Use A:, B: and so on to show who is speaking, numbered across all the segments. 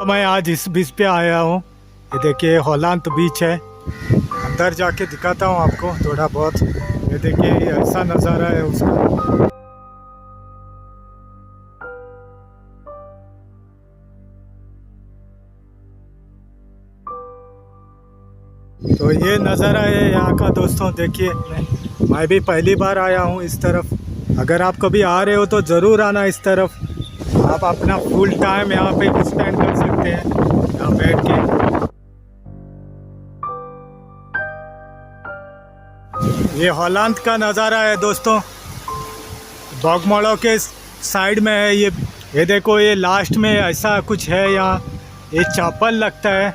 A: मैं आज इस बीच पे आया हूँ। ये देखिए हॉलैंड बीच है। अंदर जाके दिखाता हूँ आपको थोड़ा बहुत। ये देखिए ऐसा नज़ारा है उसका। तो ये नज़ारा है यहाँ का दोस्तों। देखिए मैं भी पहली बार आया हूँ इस तरफ। अगर आप कभी आ रहे हो तो ज़रूर आना इस तरफ। आप अपना फुल टाइम यहाँ पे स्पेंड कर सकते हैं यहाँ बैठ के। ये हॉलैंड का नज़ारा है दोस्तों। बॉगमोड़ो के साइड में है ये देखो, ये लास्ट में ऐसा कुछ है यहाँ। ये चैपल लगता है।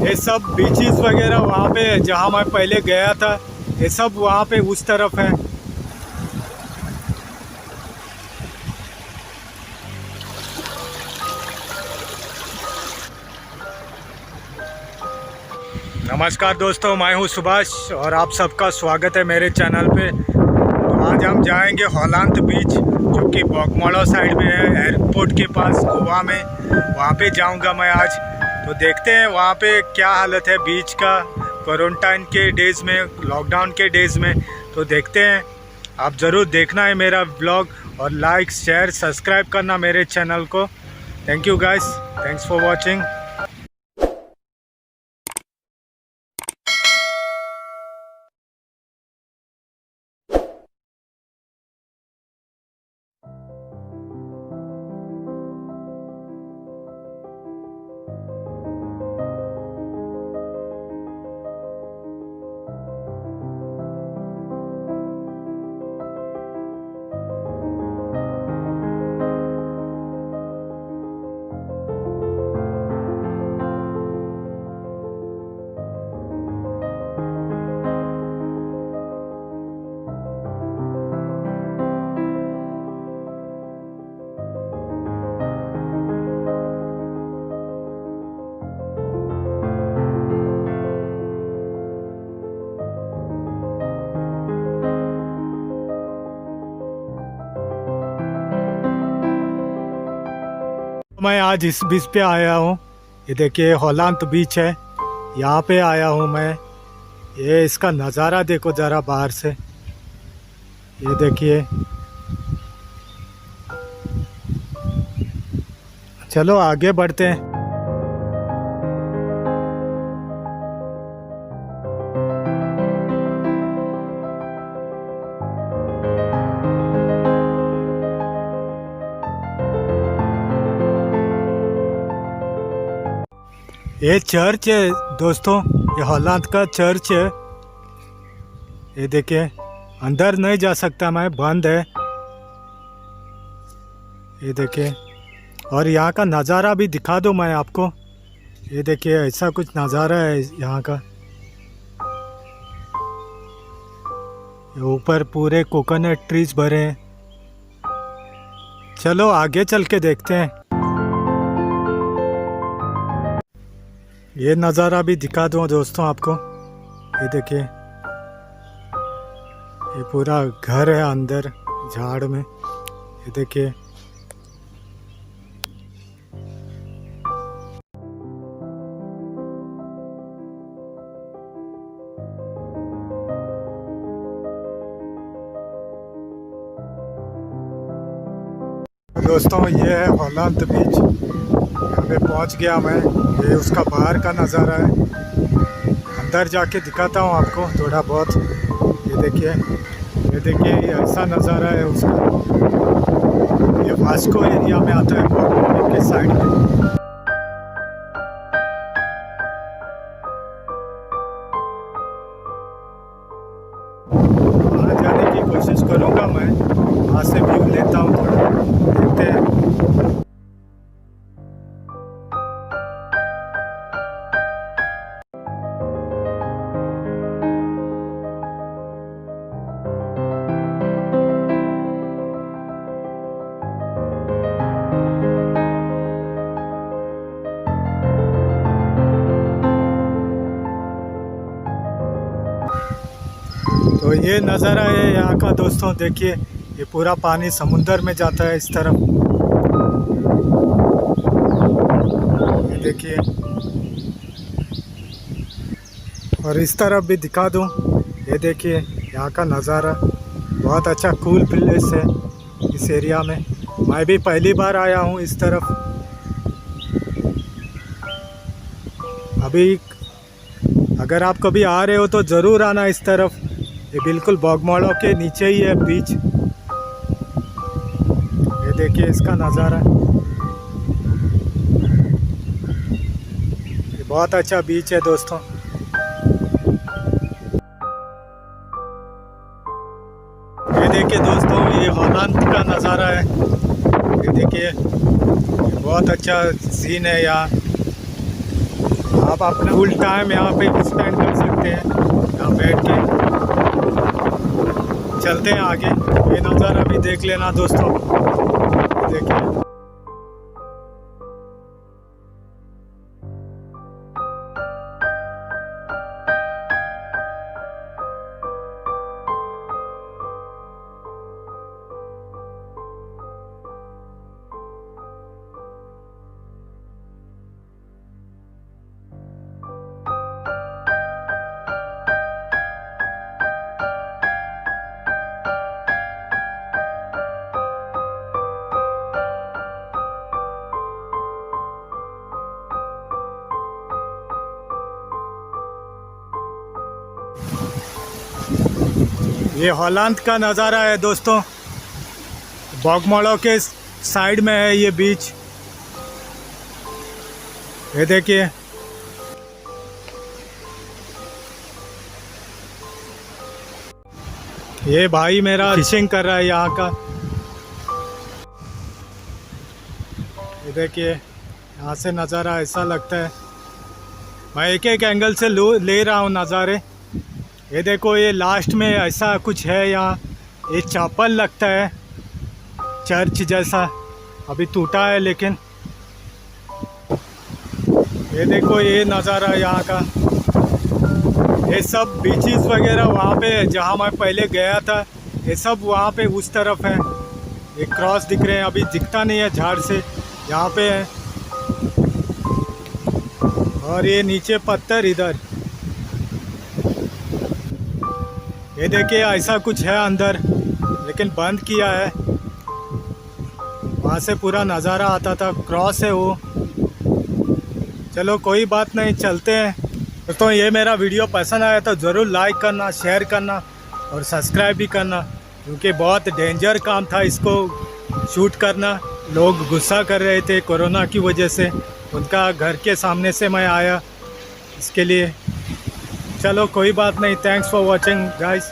A: ये सब बीचेस वगैरह वहाँ पे जहाँ मैं पहले गया था, ये सब वहाँ पे उस तरफ है। नमस्कार दोस्तों, मैं हूँ सुभाष और आप सबका स्वागत है मेरे चैनल पे। तो आज हम जाएंगे हॉलैंड बीच, जो कि बॉगमोड़ो साइड में है, एयरपोर्ट के पास गोवा में। वहाँ पे जाऊँगा मैं आज। तो देखते हैं वहाँ पे क्या हालत है बीच का क्वारंटाइन के डेज़ में, लॉकडाउन के डेज़ में। तो देखते हैं। आप ज़रूर देखना है मेरा ब्लॉग और लाइक शेयर सब्सक्राइब करना मेरे चैनल को। Thank you guys, thanks for watching. मैं आज इस बीच पे आया हूँ। ये देखिए हॉलैंड बीच है, यहाँ पे आया हूँ मैं। ये इसका नज़ारा देखो ज़रा बाहर से। ये देखिए, चलो आगे बढ़ते हैं। ये चर्च है दोस्तों, ये हॉलैंड का चर्च है। ये देखिए अंदर नहीं जा सकता मैं, बंद है। ये देखिए, और यहाँ का नज़ारा भी दिखा दूँ मैं आपको। ये देखिए ऐसा कुछ नज़ारा है यहाँ का। ये ऊपर पूरे कोकोनट ट्रीज भरे हैं। चलो आगे चल के देखते हैं। ये नज़ारा भी दिखा दूँ दोस्तों आपको। ये देखिए, ये पूरा घर है अंदर झाड़ में। ये देखिए, दोस्तों ये है हॉलैंड बीच। यहाँ पे पहुँच गया मैं। ये उसका बाहर का नज़ारा है। अंदर जाके दिखाता हूँ आपको थोड़ा बहुत। ये देखिए ऐसा नज़ारा है उसका। ये वास्को एरिया में आता है, बॉगमोड़ो के साइड में। वहाँ जाने की कोशिश करूँगा मैं। वहाँ से व्यू लेता हूँ थोड़ा, देखते हैं। तो ये नज़ारा है यहाँ का दोस्तों। देखिए ये पूरा पानी समुंदर में जाता है इस तरफ। देखिए, और इस तरफ भी दिखा दूं, ये देखिए यहाँ का नज़ारा। बहुत अच्छा कूल प्लेस है इस एरिया में। मैं भी पहली बार आया हूँ इस तरफ। अभी अगर आप कभी आ रहे हो तो ज़रूर आना इस तरफ। ये बिल्कुल बोगमालो के नीचे ही है बीच। ये देखिए इसका नज़ारा। ये बहुत अच्छा बीच है दोस्तों। ये देखिए दोस्तों, ये हॉलैंड का नज़ारा है। ये देखिए, बहुत अच्छा सीन है यहाँ। आप अपना फुल टाइम यहाँ पे स्पेंड कर सकते हैं, यहाँ बैठ के। चलते हैं आगे, ये नज़ारा भी देख लेना दोस्तों। देखिए, ये हॉलैंड का नज़ारा है दोस्तों। बोगमालो के साइड में है ये बीच। ये देखिए, ये भाई मेरा फिशिंग कर रहा है यहाँ का। ये देखिए, यहाँ से नज़ारा ऐसा लगता है। मैं एक एक एंगल से ले रहा हूँ नज़ारे। ये देखो, ये लास्ट में ऐसा कुछ है यहाँ। ये चैपल लगता है, चर्च जैसा। अभी टूटा है लेकिन। ये देखो, ये नज़ारा यहाँ का। ये सब बीचेस वगैरह वहाँ पे जहाँ मैं पहले गया था, ये सब वहाँ पे उस तरफ है। ये क्रॉस दिख रहे हैं, अभी दिखता नहीं है झाड़ से, यहाँ पे है। और ये नीचे पत्थर इधर। ये देखिए, ऐसा कुछ है अंदर, लेकिन बंद किया है। वहाँ से पूरा नज़ारा आता था, क्रॉस है वो। चलो कोई बात नहीं, चलते हैं दोस्तों। ये मेरा वीडियो पसंद आया तो ज़रूर लाइक करना, शेयर करना और सब्सक्राइब भी करना, क्योंकि बहुत डेंजर काम था इसको शूट करना। लोग गुस्सा कर रहे थे कोरोना की वजह से। उनका घर के सामने से मैं आया इसके लिए। चलो कोई बात नहीं। Thanks for watching guys.